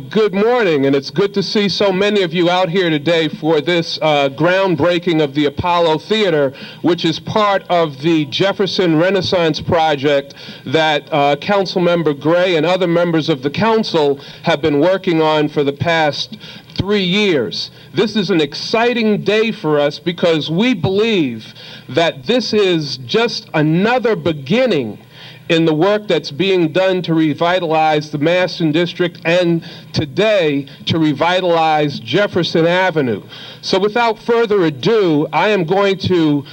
Good morning, and it's good to see so many of you out here today for this groundbreaking of the Apollo Theater, which is part of the Jefferson Renaissance Project that Councilmember Gray and other members of the council have been working on for the past 3 years. This is an exciting day for us because we believe that this is just another beginning in the work that's being done to revitalize the Masterton District and today to revitalize Jefferson Avenue. So without further ado, I am going to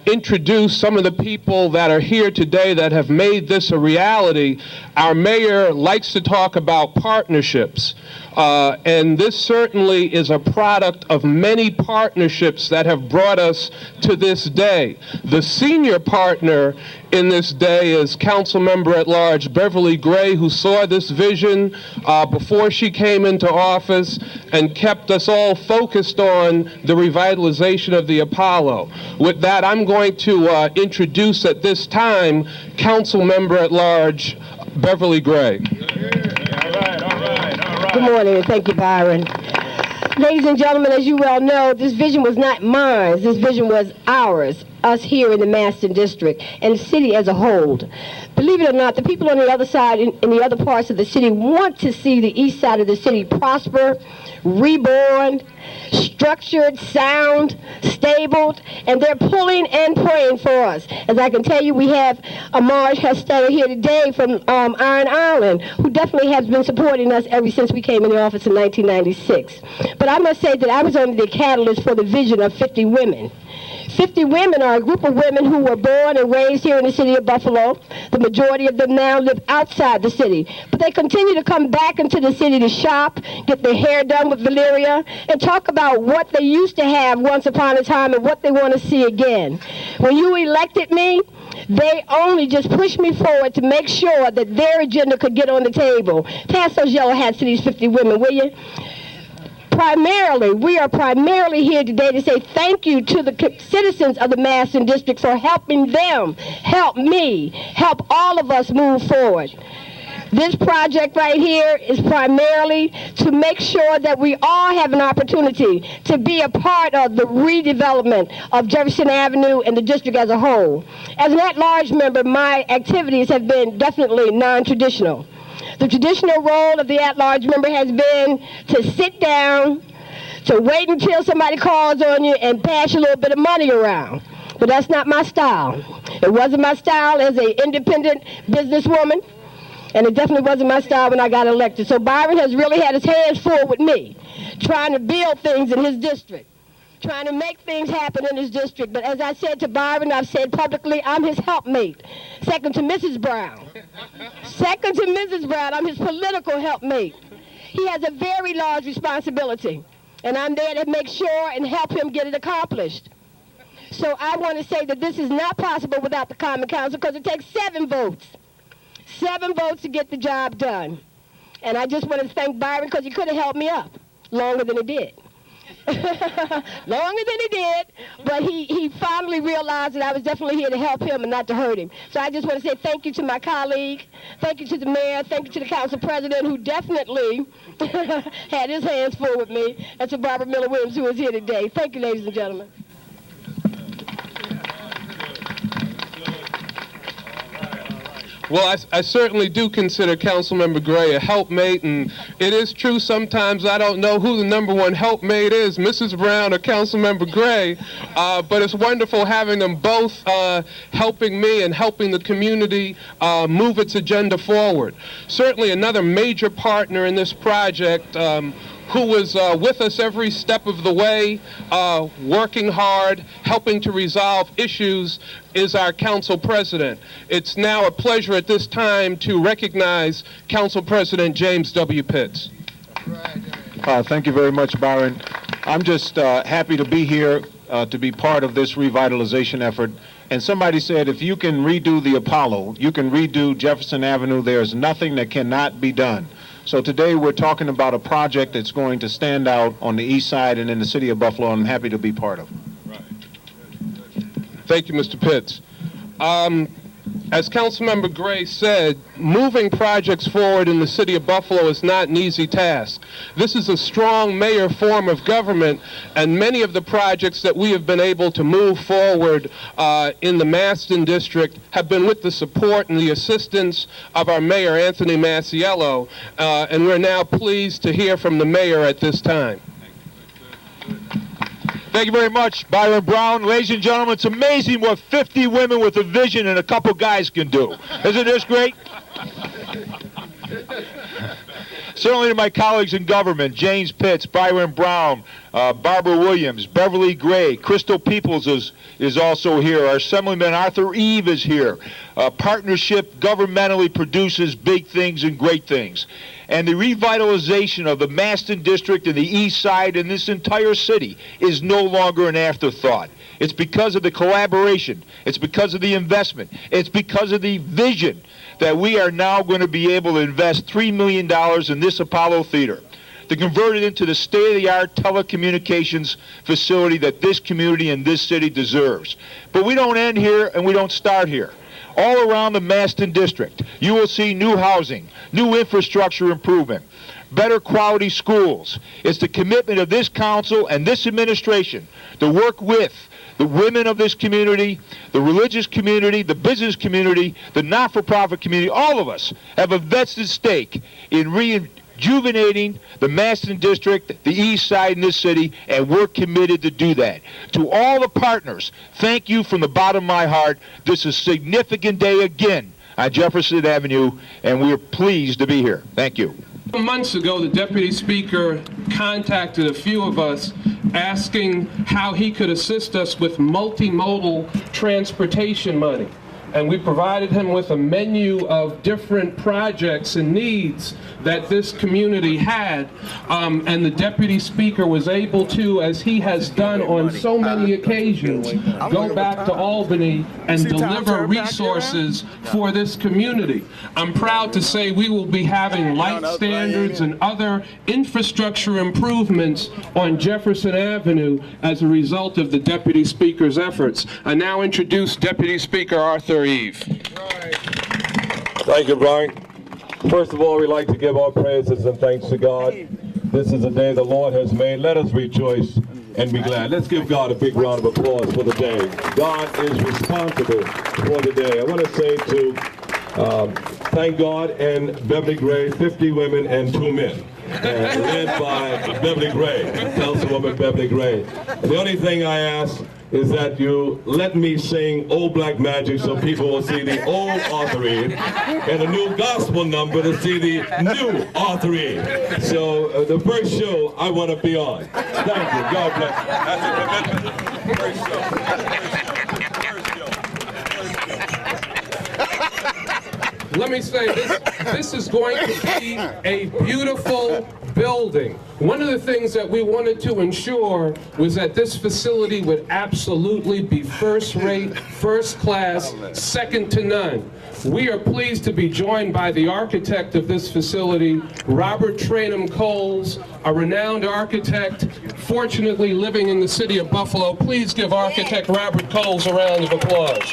introduce some of the people that are here today that have made this a reality. Our mayor likes to talk about partnerships. And this certainly is a product of many partnerships that have brought us to this day. The senior partner in this day is Councilmember at Large Beverly Gray, who saw this vision before she came into office and kept us all focused on the revitalization of the Apollo. With that, I'm going to introduce at this time Councilmember at Large Beverly Gray. Good morning, and thank you, Byron. Ladies and gentlemen, as you well know, this vision was not mine. This vision was ours, us here in the Masterton District, and the city as a whole. Believe it or not, the people on the other side, in the other parts of the city, want to see the east side of the city prosper, reborn, structured, sound, stable, and they're pulling and praying for us. As I can tell you, we have Marge Hestetter here today from Iron Island, who definitely has been supporting us ever since we came in the office in 1996. But I must say that I was only the catalyst for the vision of 50 women. 50 women are a group of women who were born and raised here in the city of Buffalo. The majority of them now live outside the city. But they continue to come back into the city to shop, get their hair done with Valeria, and talk about what they used to have once upon a time and what they want to see again. When you elected me, they only just pushed me forward to make sure that their agenda could get on the table. Pass those yellow hats to these 50 women, will you? We are primarily here today to say thank you to the citizens of the Masterton District for helping them, help me, help all of us move forward. This project right here is primarily to make sure that we all have an opportunity to be a part of the redevelopment of Jefferson Avenue and the district as a whole. As an at-large member, my activities have been definitely non-traditional. The traditional role of the at-large member has been to sit down, to wait until somebody calls on you and pass you a little bit of money around. But that's not my style. It wasn't my style as an independent businesswoman, and it definitely wasn't my style when I got elected. So Byron has really had his hands full with me, trying to build things in his district, trying to make things happen in his district. But as I said to Byron, I've said publicly, I'm his helpmate, second to Mrs. Brown. Second to Mrs. Brown, I'm his political helpmate. He has a very large responsibility, and I'm there to make sure and help him get it accomplished. So I want to say that this is not possible without the Common Council because it takes 7 votes. 7 votes to get the job done. And I just want to thank Byron because he could have held me up longer than he did. Longer than he did, but he finally realized that I was definitely here to help him and not to hurt him. So I just want to say thank you to my colleague, thank you to the mayor, thank you to the council president who definitely had his hands full with me, and to Barbara Miller Williams who is here today. Thank you, ladies and gentlemen. Well, I certainly do consider Councilmember Gray a helpmate, and it is true sometimes I don't know who the number one helpmate is, Mrs. Brown or Councilmember Gray, but it's wonderful having them both helping me and helping the community move its agenda forward. Certainly another major partner in this project who was with us every step of the way, working hard, helping to resolve issues, is our council president. It's now a pleasure at this time to recognize Council President James W. Pitts. Thank you very much, Byron. I'm just happy to be here to be part of this revitalization effort And somebody said, if you can redo the Apollo, you can redo Jefferson Avenue. There's nothing that cannot be done. So today we're talking about a project that's going to stand out on the east side and in the city of Buffalo, and I'm happy to be part of it. Thank you, Mr. Pitts. As Councilmember Gray said, moving projects forward in the city of Buffalo is not an easy task. This is a strong mayor form of government, and many of the projects that we have been able to move forward in the Maston district have been with the support and the assistance of our mayor, Anthony Masiello, and we're now pleased to hear from the mayor at this time. Thank you very much, Byron Brown. Ladies and gentlemen, it's amazing what 50 women with a vision and a couple guys can do. Isn't this great? Certainly to my colleagues in government, James Pitts, Byron Brown, Barbara Williams, Beverly Gray, Crystal Peoples is also here. Our Assemblyman Arthur Eve is here. Partnership governmentally produces big things and great things. And the revitalization of the Maston District and the East Side and this entire city is no longer an afterthought. It's because of the collaboration. It's because of the investment. It's because of the vision that we are now going to be able to invest $3 million in this Apollo Theater to convert it into the state-of-the-art telecommunications facility that this community and this city deserves. But we don't end here and we don't start here. All around the Maston District, you will see new housing, new infrastructure improvement, better quality schools. It's the commitment of this council and this administration to work with the women of this community, the religious community, the business community, the not-for-profit community. All of us have a vested stake in rejuvenating the Maston District, the East Side in this city, and we're committed to do that. To all the partners, thank you from the bottom of my heart. This is a significant day again on Jefferson Avenue, and we're pleased to be here. Thank you. Months ago, the Deputy Speaker contacted a few of us asking how he could assist us with multimodal transportation money. And we provided him with a menu of different projects and needs that this community had, and the Deputy Speaker was able to, as he has done on so many occasions, go back to Albany and deliver resources for this community. I'm proud to say we will be having light standards and other infrastructure improvements on Jefferson Avenue as a result of the Deputy Speaker's efforts. I now introduce Deputy Speaker Arthur Eve. Thank you, Brian. First of all, we'd like to give our praises and thanks to God. This is a day the Lord has made. Let us rejoice and be glad. Let's give God a big round of applause for the day. God is responsible for the day. I want to say to thank God and Beverly Gray, 50 women and 2 men. Led by Beverly Gray, Councilwoman Beverly Gray. And the only thing I ask is that you let me sing Old Black Magic so people will see the old Arthur Eve and a new gospel number to see the new Arthur Eve. So the first show I want to be on. Thank you. God bless you. That's a commitment. First show. Let me say, this is going to be a beautiful building. One of the things that we wanted to ensure was that this facility would absolutely be first-rate, first-class, second to none. We are pleased to be joined by the architect of this facility, Robert Trainum Coles, a renowned architect, fortunately living in the city of Buffalo. Please give architect Robert Coles a round of applause.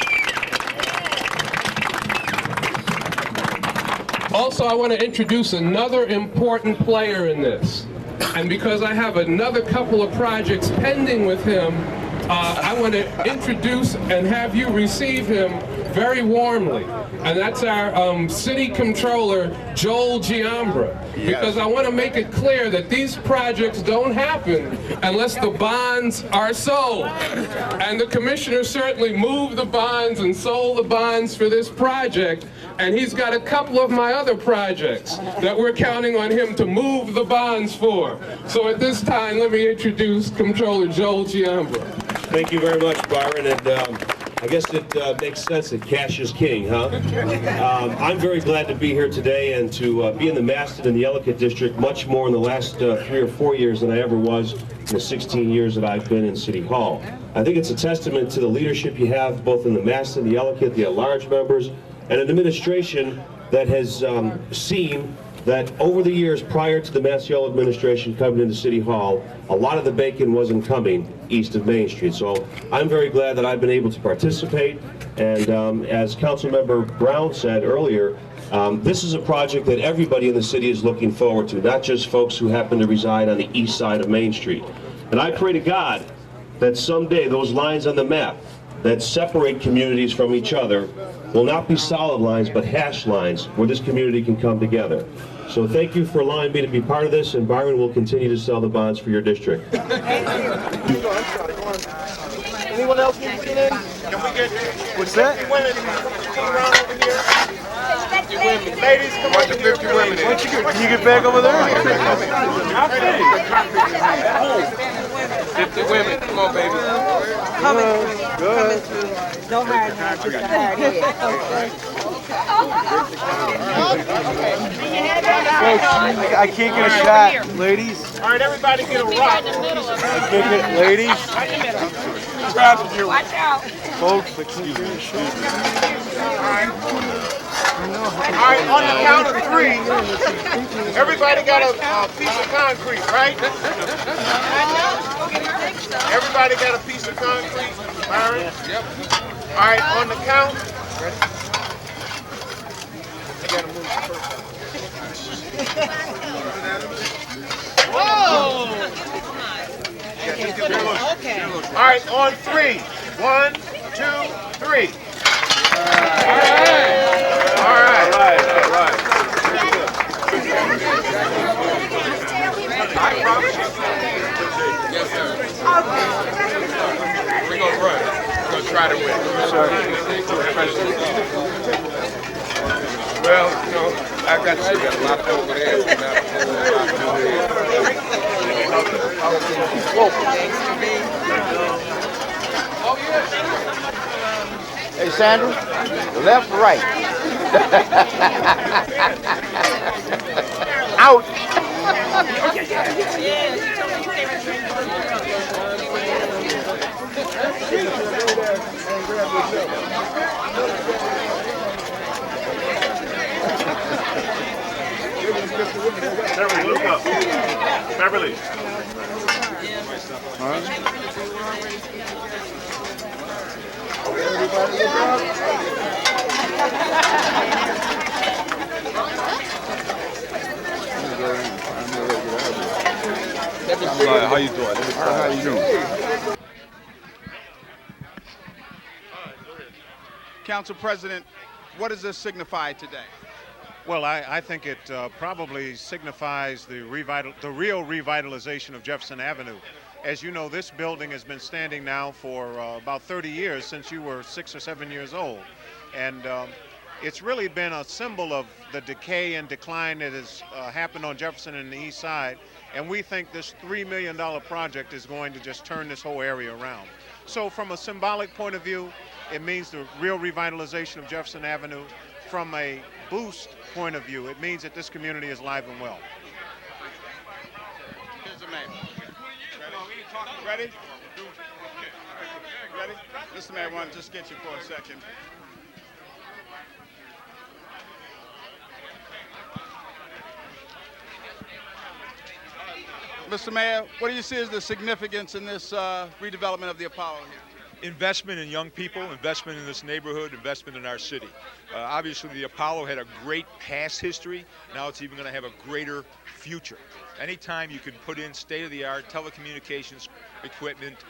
Also, I want to introduce another important player in this. And because I have another couple of projects pending with him, I want to introduce and have you receive him very warmly. And that's our city controller, Joel Giambra. Because I want to make it clear that these projects don't happen unless the bonds are sold. And the commissioner certainly moved the bonds and sold the bonds for this project. And he's got a couple of my other projects that we're counting on him to move the bonds for. So at this time, let me introduce Controller Joel Giambra. Thank you very much, Byron. And I guess it makes sense that cash is king, huh? I'm very glad to be here today and to be in the Maston and the Ellicott District much more in the last 3 or 4 years than I ever was in the 16 years that I've been in City Hall. I think it's a testament to the leadership you have both in the Maston, the Ellicott, the at-large members, and an administration that has seen that over the years prior to the Maciel administration coming into City Hall, a lot of the bacon wasn't coming east of Main Street. So I'm very glad that I've been able to participate. And as Councilmember Brown said earlier, this is a project that everybody in the city is looking forward to, not just folks who happen to reside on the east side of Main Street. And I pray to God that someday those lines on the map that separate communities from each other will not be solid lines, but hash lines where this community can come together. So thank you for allowing me to be part of this, and Byron will continue to sell the bonds for your district. Anyone else need to get in? Can we get what's that? 50 women come around over here. 50 women. Ladies, come on. 50 women. Can you get back over there? 50 women. Come on, baby. Coming through. No hard hand, just a hard head. I can't get a shot, ladies. All right, everybody get a rock. I can't get, ladies. Watch out. Folks, excuse me. All right, on the count of 3, everybody got a piece of concrete, right? Everybody got a piece of concrete, Byron? Yep. All right, on the count. Ready? You gotta move first. Whoa! Okay. All right, on 3. 1, 2, 3. All right. I promise you. Yes, sir. We're going to run. We're going to try to win. Well, you know, I got you. Got a lot over there. Hey, Sandra, left or right? Out. Beverly, look up. Beverly. All right. How you doing? How you doing? Council President, what does this signify today? Well, I think it probably signifies the real revitalization of Jefferson Avenue. As you know, this building has been standing now for about 30 years, since you were 6 or 7 years old. And it's really been a symbol of the decay and decline that has happened on Jefferson and the east side. And we think this $3 million project is going to just turn this whole area around. So from a symbolic point of view, it means the real revitalization of Jefferson Avenue. From a boost point of view, it means that this community is alive and well. Here's the mayor. Ready? Ready? Mr. Mayor, I want to just get you for a second. Mr. Mayor, what do you see as the significance in this redevelopment of the Apollo here? Investment in young people, investment in this neighborhood, investment in our city. Obviously, the Apollo had a great past history. Now it's even going to have a greater future. Anytime you can put in state-of-the-art telecommunications equipment,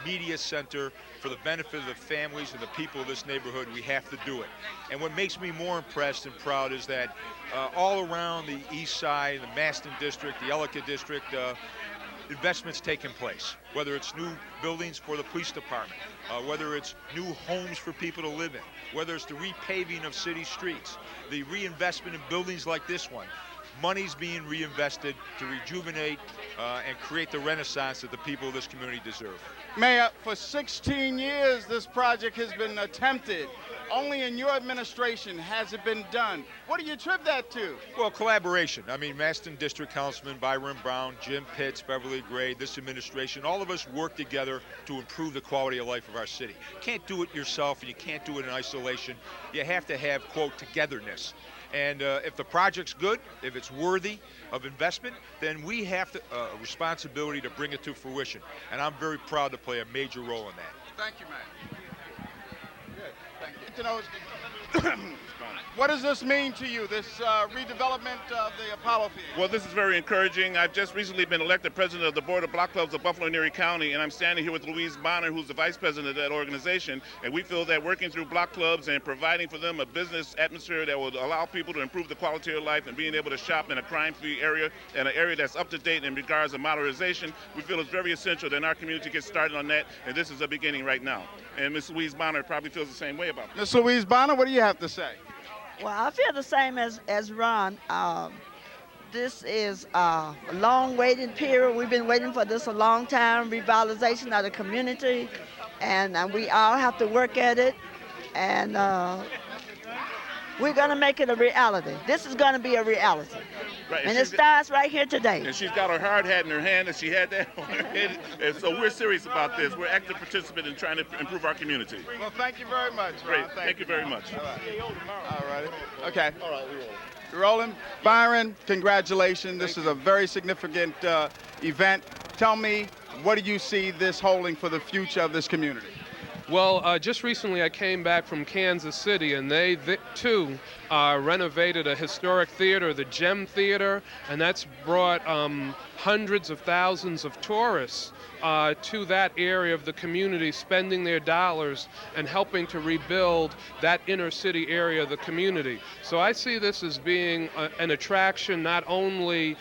media center for the benefit of the families and the people of this neighborhood, we have to do it. And what makes me more impressed and proud is that all around the east side, the Maston district, the Ellicott district, investments taking place, whether it's new buildings for the police department, whether it's new homes for people to live in, whether it's the repaving of city streets, the reinvestment in buildings like this one. money's being reinvested to rejuvenate and create the renaissance that the people of this community deserve. Mayor, for 16 years this project has been attempted. Only in your administration has it been done. What do you attribute that to? Well, collaboration. I mean, Maston District Councilman Byron Brown, Jim Pitts, Beverly Gray, this administration, all of us work together to improve the quality of life of our city. You can't do it yourself, and you can't do it in isolation. You have to have, quote, togetherness. And if the project's good, if it's worthy of investment, then we have a responsibility to bring it to fruition. And I'm very proud to play a major role in that. Thank you, man. Good. Thank you. To know, what does this mean to you, this redevelopment of the Apollo Theater? Well, this is very encouraging. I've just recently been elected president of the Board of Block Clubs of Buffalo and Erie County, and I'm standing here with Louise Bonner, who's the vice president of that organization, and we feel that working through block clubs and providing for them a business atmosphere that will allow people to improve the quality of life and being able to shop in a crime-free area and an area that's up to date in regards to modernization, we feel it's very essential that our community gets started on that, and this is a beginning right now. And Ms. Louise Bonner probably feels the same way about it. Ms. Louise Bonner, what do you have to say? Well, I feel the same as Ron. This is a long waiting period. We've been waiting for this a long time, revitalization of the community, and we all have to work at it, and we're going to make it a reality. This is going to be a reality. Right, and it starts right here today. And she's got her hard hat in her hand, and she had that on her head. And so we're serious about this. We're active participants in trying to improve our community. Well, thank you very much, Ron. Great. Thank you very much. All right. Okay. All right, we're rolling. Byron, congratulations. This is a very significant event. Tell me, what do you see this holding for the future of this community? Well, just recently I came back from Kansas City, and they too renovated a historic theater, the Gem Theater, and that's brought hundreds of thousands of tourists to that area of the community, spending their dollars and helping to rebuild that inner city area of the community. So I see this as being an attraction not only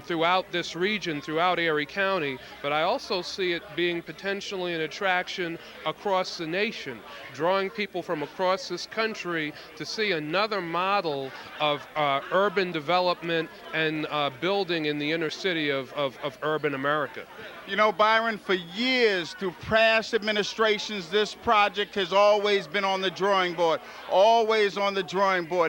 throughout this region, throughout Erie County, but I also see it being potentially an attraction across the nation, drawing people from across this country to see another model of urban development and building in the inner city of urban America. You know, Byron, for years, through past administrations, this project has always been on the drawing board,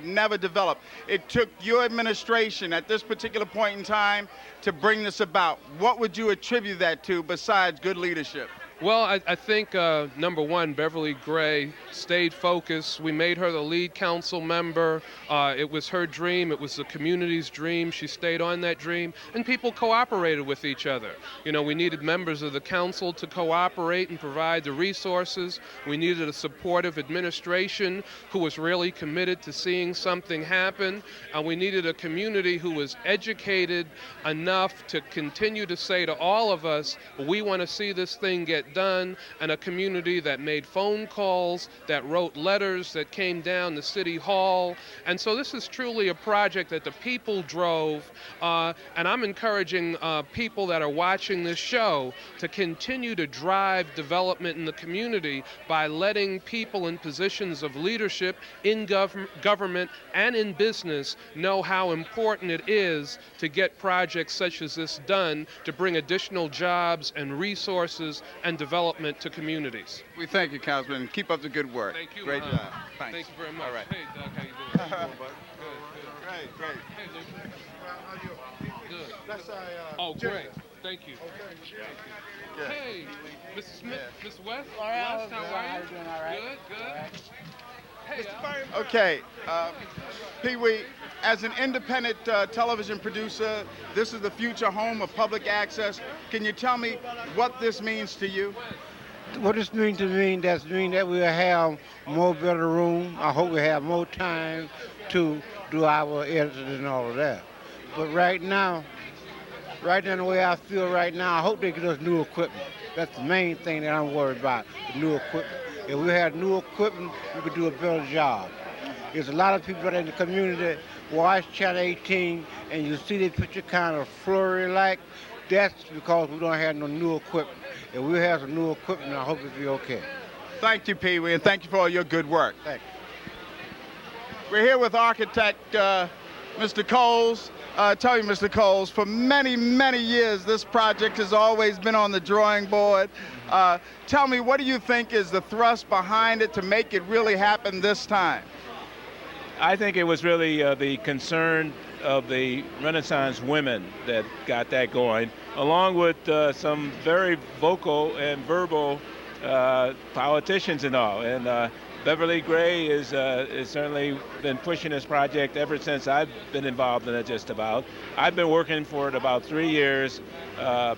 never developed. It took your administration at this particular point in time to bring this about. What would you attribute that to besides good leadership? Well, I think, number one, Beverly Gray stayed focused. We made her the lead council member. It was her dream. It was the community's dream. She stayed on that dream, and people cooperated with each other. You know, we needed members of the council to cooperate and provide the resources. We needed a supportive administration who was really committed to seeing something happen. We needed a community who was educated enough to continue to say to all of us, we want to see this thing get done, and a community that made phone calls, that wrote letters, that came down to City Hall. And so this is truly a project that the people drove, and I'm encouraging people that are watching this show to continue to drive development in the community by letting people in positions of leadership in government and in business know how important it is to get projects such as this done to bring additional jobs and resources and development to communities. We thank you, Councilman. Keep up the good work. Thank you. Great job. Thanks. Thank you very much. All right. Hey, Doug, how you doing? How you doing, bud? Good. Great. Hey, Luke. Good. That's Oh, great. Thank you. Yeah. Hey, Mrs. Smith, Mr. West. All right, West, how are you? doing all right. Good. Hey, Okay, Pee Wee, as an independent television producer, this is the future home of public access. Can you tell me what this means to you? What this means to me, that we'll have more better room. I hope we have more time to do our editing and all of that. But right now, the way I feel right now, I hope they get us new equipment. That's the main thing that I'm worried about, the new equipment. If we had new equipment, we could do a better job. There's a lot of people in the community that watch Channel 18 and you see the picture kind of flurry-like. That's because we don't have no new equipment. If we have some new equipment, I hope it'll be okay. Thank you, Pee Wee, and thank you for all your good work. Thank you. We're here with architect Mr. Coles. Tell you, Mr. Coles, for many, many years, this project has always been on the drawing board. Tell me, what do you think is the thrust behind it to make it really happen this time? I think it was really the concern of the Renaissance women that got that going, along with some very vocal and verbal politicians and all. And Beverly Gray is certainly been pushing this project ever since I've been involved in it, just about. I've been working for it about 3 years.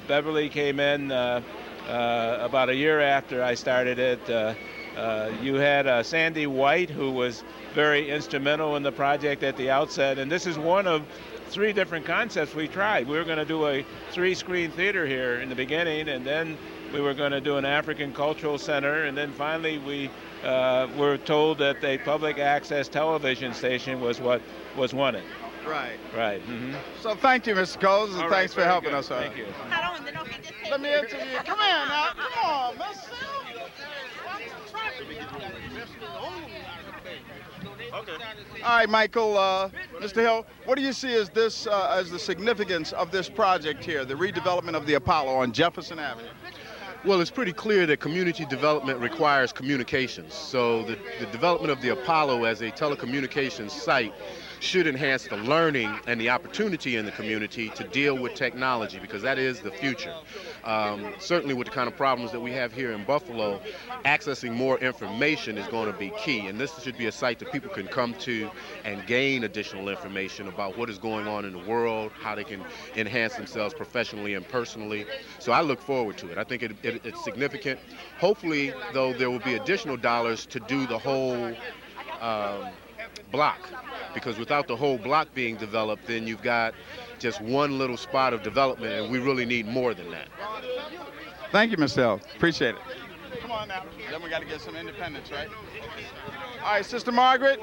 Beverly came in about a year after I started it. You had Sandy White, who was very instrumental in the project at the outset, and this is one of 3 different concepts we tried. We were going to do a 3-screen theater here in the beginning, and then we were going to do an African Cultural Center, and then finally we were told that a public access television station was what was wanted. Right. Right. Mm-hmm. So thank you, Mr. Coles, and thanks for helping us. Thank you. Let me interview you. Come here now. Come on, miss. Okay. All right, Michael, Mr. Hill, what do you see as this as the significance of this project here, the redevelopment of the Apollo on Jefferson Avenue? Well, it's pretty clear that community development requires communications. So the development of the Apollo as a telecommunications site should enhance the learning and the opportunity in the community to deal with technology, because that is the future. Certainly with the kind of problems that we have here in Buffalo, accessing more information is going to be key. And this should be a site that people can come to and gain additional information about what is going on in the world, how they can enhance themselves professionally and personally. So I look forward to it. I think it's significant. Hopefully, though, there will be additional dollars to do the whole block, because without the whole block being developed, then you've got just one little spot of development, and we really need more than that. Thank you, Mr. Hill. Appreciate it. Come on now. Then we got to get some independence, right? All right, Sister Margaret,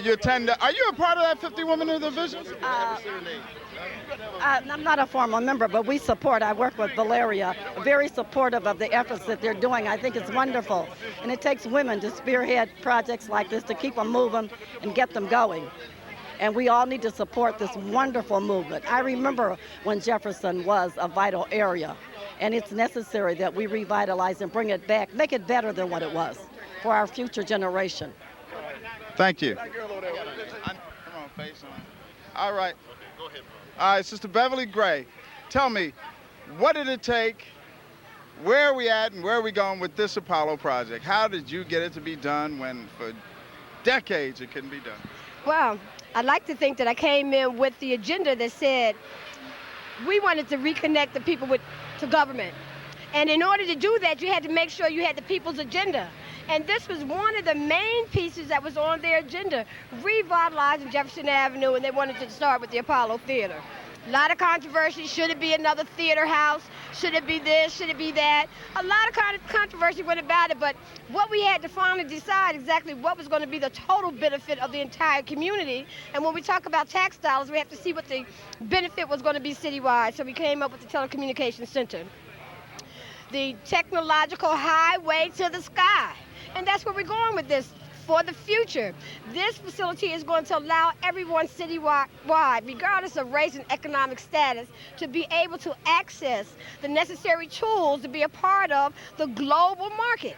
you attend. Are you a part of that 50 Women in the Vision? I'm not a formal member, but we support. I work with Valeria, very supportive of the efforts that they're doing. I think it's wonderful. And it takes women to spearhead projects like this to keep them moving and get them going. And we all need to support this wonderful movement. I remember when Jefferson was a vital area, and it's necessary that we revitalize and bring it back, make it better than what it was for our future generation. Thank you. Come on, face on. All right. All right, Sister Beverly Gray, tell me, what did it take, where are we at, and where are we going with this Apollo project? How did you get it to be done when for decades it couldn't be done? Well, I'd like to think that I came in with the agenda that said we wanted to reconnect the people to government. And in order to do that, you had to make sure you had the people's agenda. And this was one of the main pieces that was on their agenda, revitalizing Jefferson Avenue, and they wanted to start with the Apollo Theater. A lot of controversy. Should it be another theater house? Should it be this? Should it be that? A lot of controversy went about it, but what we had to finally decide exactly what was going to be the total benefit of the entire community. And when we talk about tax dollars, we have to see what the benefit was going to be citywide. So we came up with the Telecommunications Center, the technological highway to the sky. And that's where we're going with this for the future. This facility is going to allow everyone citywide, regardless of race and economic status, to be able to access the necessary tools to be a part of the global market,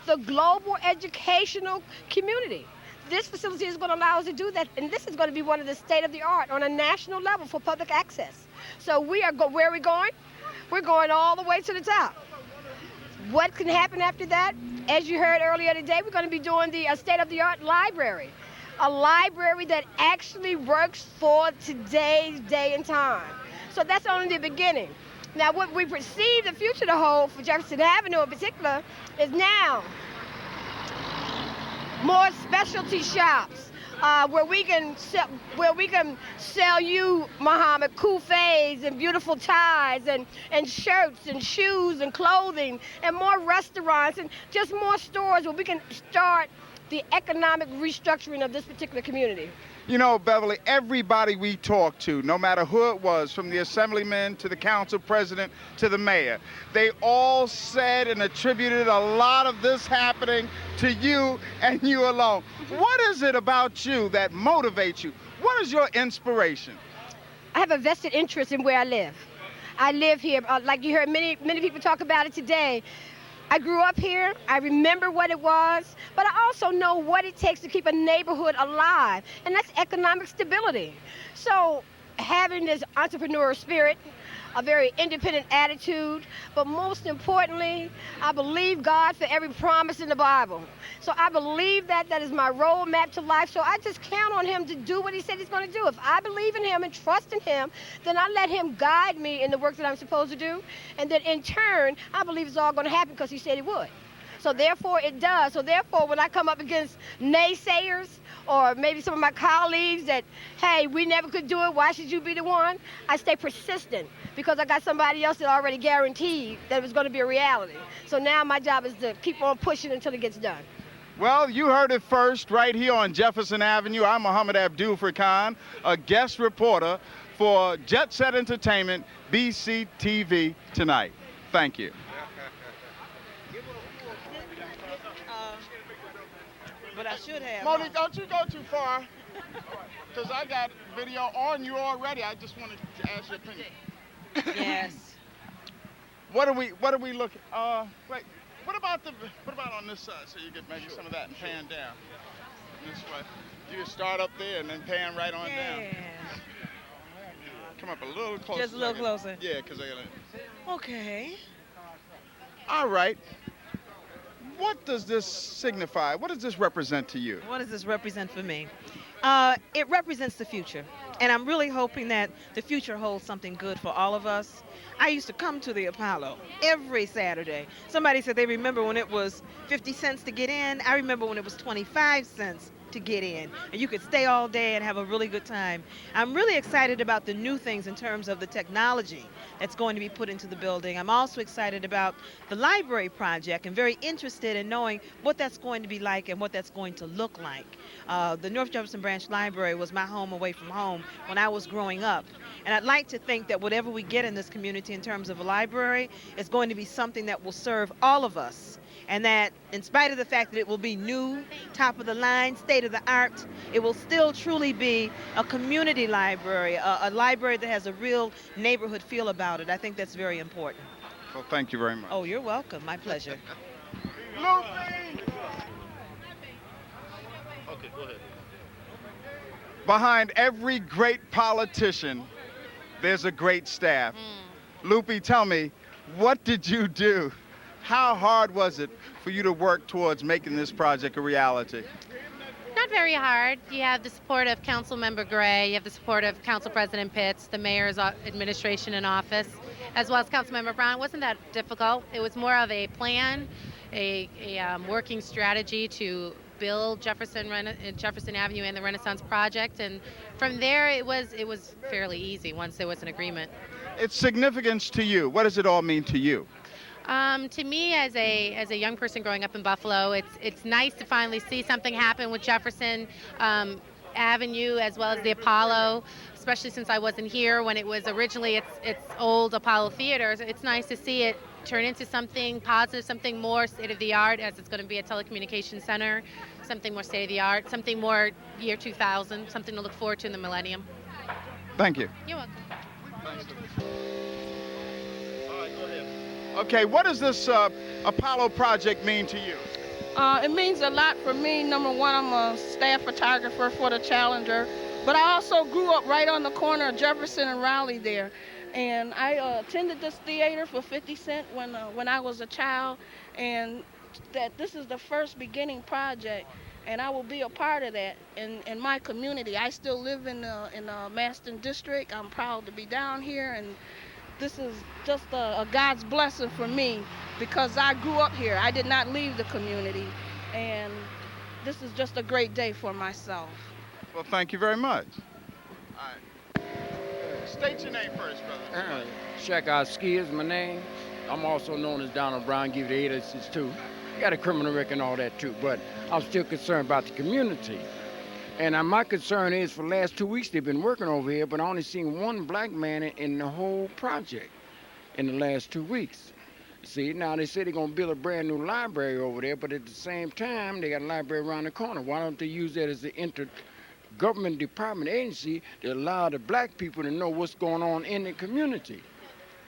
the global educational community. This facility is going to allow us to do that, and this is going to be one of the state-of-the-art on a national level for public access. So where are we going? We're going all the way to the top. What can happen after that? As you heard earlier today, we're going to be doing the state-of-the-art library, a library that actually works for today's day and time. So that's only the beginning. Now, what we perceive the future to hold for Jefferson Avenue in particular is now more specialty shops, where we can sell you, Muhammad, couffays and beautiful ties and shirts and shoes and clothing, and more restaurants and just more stores where we can start the economic restructuring of this particular community. You know, Beverly, everybody we talked to, no matter who it was, from the assemblyman to the council president to the mayor, they all said and attributed a lot of this happening to you and you alone. What is it about you that motivates you? What is your inspiration? I have a vested interest in where I live. I live here, like you heard many people talk about it today. I grew up here, I remember what it was, but I also know what it takes to keep a neighborhood alive, and that's economic stability. So having this entrepreneurial spirit, a very independent attitude, but most importantly, I believe God for every promise in the Bible. So I believe that is my roadmap to life. So I just count on him to do what he said he's going to do. If I believe in him and trust in him, then I let him guide me in the work that I'm supposed to do. And then in turn, I believe it's all going to happen because he said he would. So therefore it does. So therefore when I come up against naysayers or maybe some of my colleagues that, hey, we never could do it, why should you be the one? I stay persistent because I got somebody else that already guaranteed that it was going to be a reality. So now my job is to keep on pushing until it gets done. Well, you heard it first right here on Jefferson Avenue. I'm Muhammad Abdul Furqan, a guest reporter for Jet Set Entertainment, BCTV tonight. Thank you. But I should have. Monique, don't you go too far, because I got video on you already. I just wanted to ask your opinion. Yes. What are we looking? Wait. What about on this side, so you get maybe some of that and pan down this way? You can start up there and then pan right on down. Come up a little closer. Just a little closer. Yeah, because I gotta. Okay. All right. What does this signify? What does this represent to you? What does this represent for me? It represents the future. And I'm really hoping that the future holds something good for all of us. I used to come to the Apollo every Saturday. Somebody said they remember when it was 50 cents to get in. I remember when it was 25 cents to get in, and you could stay all day and have a really good time. I'm really excited about the new things in terms of the technology that's going to be put into the building. I'm also excited about the library project and very interested in knowing what that's going to be like and what that's going to look like. The North Jefferson Branch Library was my home away from home when I was growing up. And I'd like to think that whatever we get in this community in terms of a library is going to be something that will serve all of us. And that in spite of the fact that it will be new, top of the line, state of the art, it will still truly be a community library, a library that has a real neighborhood feel about it. I think that's very important. Well, thank you very much. Oh, you're welcome. My pleasure. Lupe! Okay, go ahead. Behind every great politician, there's a great staff. Lupe, tell me, what did you do? How hard was it for you to work towards making this project a reality? Not very hard. You have the support of Councilmember Gray, you have the support of Council President Pitts, the mayor's administration in office, as well as Councilmember Brown. It wasn't that difficult. It was more of a plan, a working strategy to build Jefferson Avenue and the Renaissance Project, and from there it was fairly easy once there was an agreement. Its significance to you, what does it all mean to you? To me, as a young person growing up in Buffalo, it's nice to finally see something happen with Jefferson Avenue as well as the Apollo, especially since I wasn't here when it was originally its old Apollo Theater. It's nice to see it turn into something positive, something more state-of-the-art, as it's going to be a telecommunications center, something more state-of-the-art, something more year 2000, something to look forward to in the millennium. Thank you. You're welcome. Okay, what does this Apollo project mean to you? It means a lot for me. Number one, I'm a staff photographer for the Challenger, but I also grew up right on the corner of Jefferson and Raleigh there. And I attended this theater for 50 Cent when I was a child, and that this is the first beginning project, and I will be a part of that in my community. I still live in Maston District. I'm proud to be down here, and this is just a God's blessing for me because I grew up here. I did not leave the community, and this is just a great day for myself. Well, thank you very much. All right. State your name first, brother. Shakowski is my name. I'm also known as Donald Brown, give it 862. Got a criminal record and all that too, but I'm still concerned about the community. And my concern is for the last 2 weeks they've been working over here, but I only seen one black man in the whole project in the last 2 weeks. See, now they say they're gonna build a brand new library over there, but at the same time, they got a library around the corner. Why don't they use that as the government department agency that allow the black people to know what's going on in the community.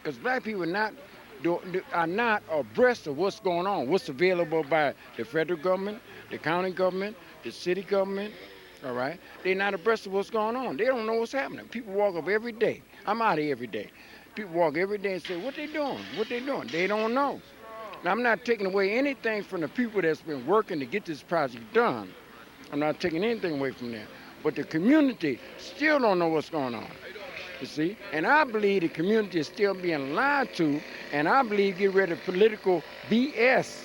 Because black people are not abreast of what's going on, what's available by the federal government, the county government, the city government, all right? They're not abreast of what's going on. They don't know what's happening. People walk up every day. I'm out here every day. People walk every day and say, what they doing? What they doing? They don't know. Now, I'm not taking away anything from the people that's been working to get this project done. I'm not taking anything away from them. But the community still don't know what's going on. You see? And I believe the community is still being lied to, and I believe get rid of political BS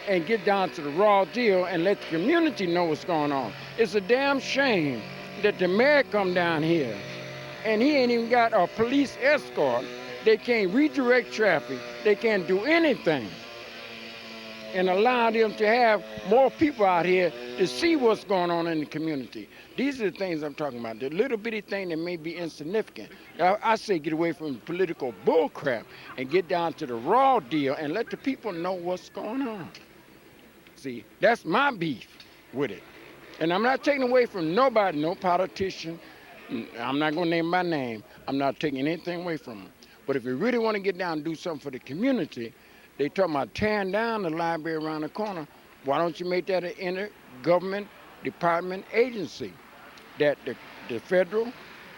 and get down to the raw deal and let the community know what's going on. It's a damn shame that the mayor come down here and he ain't even got a police escort. They can't redirect traffic. They can't do anything. And allow them to have more people out here to see what's going on in the community. These are the things I'm talking about, the little bitty thing that may be insignificant. I say get away from political bullcrap and get down to the raw deal and let the people know what's going on. See, that's my beef with it. And I'm not taking away from nobody, no politician. I'm not going to name my name. I'm not taking anything away from them. But if you really want to get down and do something for the community, they talking about tearing down the library around the corner. Why don't you make that an inter-government department agency that the federal,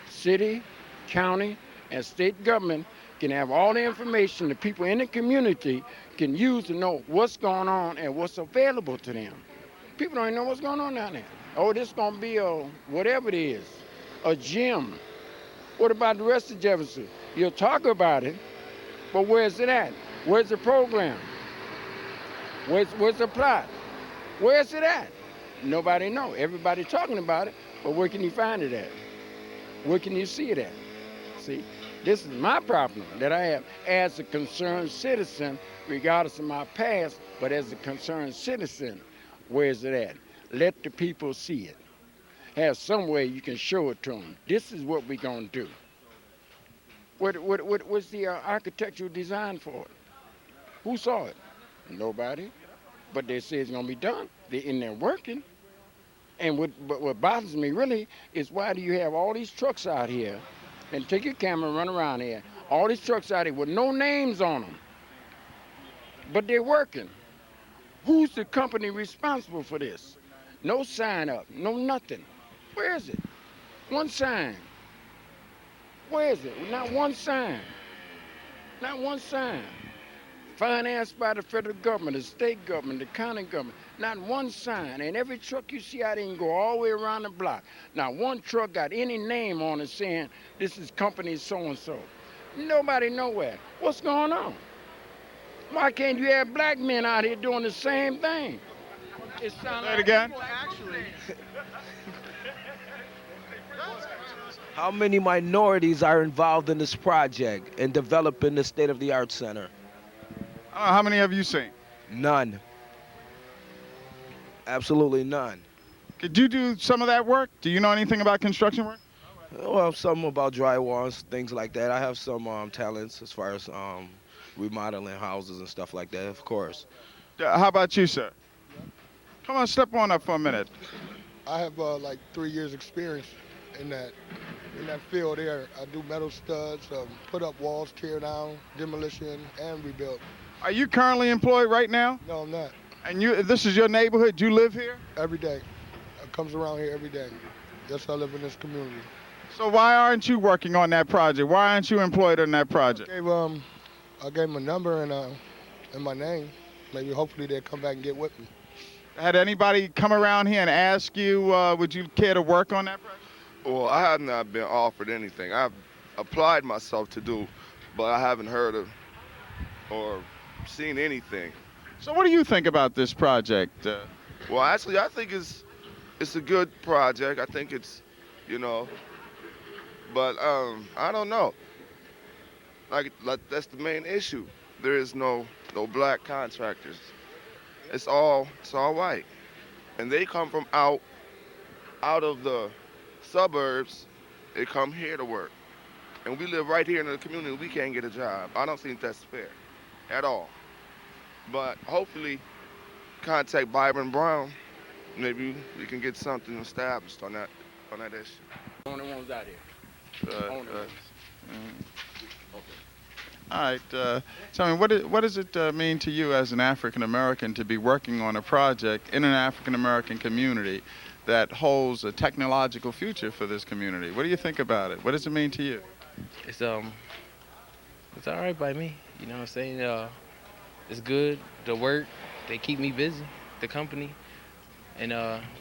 city, county, and state government can have all the information the people in the community can use to know what's going on and what's available to them. People don't even know what's going on down there. Oh, this is going to be a whatever it is, a gym. What about the rest of Jefferson? You'll talk about it, but where's it at? Where's the program? Where's the plot? Where's it at? Nobody know. Everybody talking about it, but where can you find it at? Where can you see it at? See, this is my problem that I have as a concerned citizen, regardless of my past, but as a concerned citizen, where is it at? Let the people see it. Have some way you can show it to them. This is what we're going to do. What's the architectural design for it? Who saw it? Nobody. But they say it's going to be done. They're in there working. And what bothers me really is why do you have all these trucks out here, and take your camera and run around here, all these trucks out here with no names on them, but they're working. Who's the company responsible for this? No sign up, no nothing. Where is it? One sign. Where is it? Not one sign. Not one sign. Financed by the federal government, the state government, the county government. Not one sign. And every truck you see out there can go all the way around the block. Not one truck got any name on it saying this is company so-and-so. Nobody nowhere. What's going on? Why can't you have black men out here doing the same thing? It sounds Say it again. How many minorities are involved in this project and developing the state-of-the-art center? How many have you seen? None. Absolutely none. Could you do some of that work? Do you know anything about construction work? Well, some about drywalls, things like that. I have some talents as far as remodeling houses and stuff like that, of course. How about you, sir? Come on, step on up for a minute. I have like 3 years experience in that field there. I do metal studs, put up walls, tear down, demolition, and rebuild. Are you currently employed right now? No, I'm not. And this is your neighborhood? You live here? Every day. It comes around here every day. Yes, I live in this community. So why aren't you working on that project? Why aren't you employed on that project? I gave them a number and my name. Maybe hopefully they'll come back and get with me. Had anybody come around here and ask you, would you care to work on that project? Well, I have not been offered anything. I've applied myself to do, but I haven't heard of or seen anything. So what do you think about this project? Well, actually, I think it's a good project. I think it's, but I don't know. Like that's the main issue. There is no black contractors. It's all white, and they come from out of the suburbs. They come here to work, and we live right here in the community. We can't get a job. I don't think that's fair at all. But hopefully, contact Byron Brown. maybe we can get something established on that issue. Only ones out here. Only ones. All right. Tell me, what does it mean to you as an African American to be working on a project in an African American community that holds a technological future for this community? What do you think about it? What does it mean to you? It's all right by me. You know what I'm saying? It's good. The work, they keep me busy. The company, and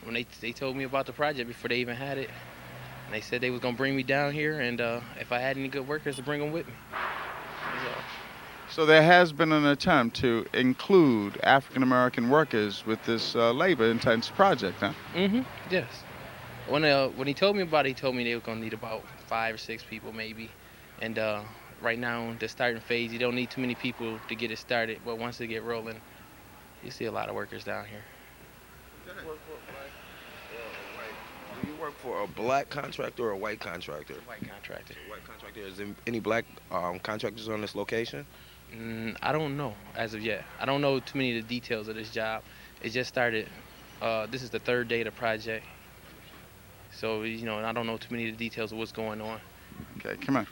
when they told me about the project before they even had it, and they said they was gonna bring me down here, and if I had any good workers, to bring them with me. So there has been an attempt to include African American workers with this labor-intense project, huh? Yes. When he told me about it, he told me they were gonna need about 5 or 6 people maybe, and right now the starting phase, you don't need too many people to get it started, but once they get rolling, you see a lot of workers down here. Do you work for a black contractor or a white contractor? White contractor. White contractor. Is there any black contractors on this location? I don't know as of yet. I don't know too many of the details of this job. It just started. This is the 3rd day of the project. So, you know, I don't know too many of the details of what's going on. Okay, come on.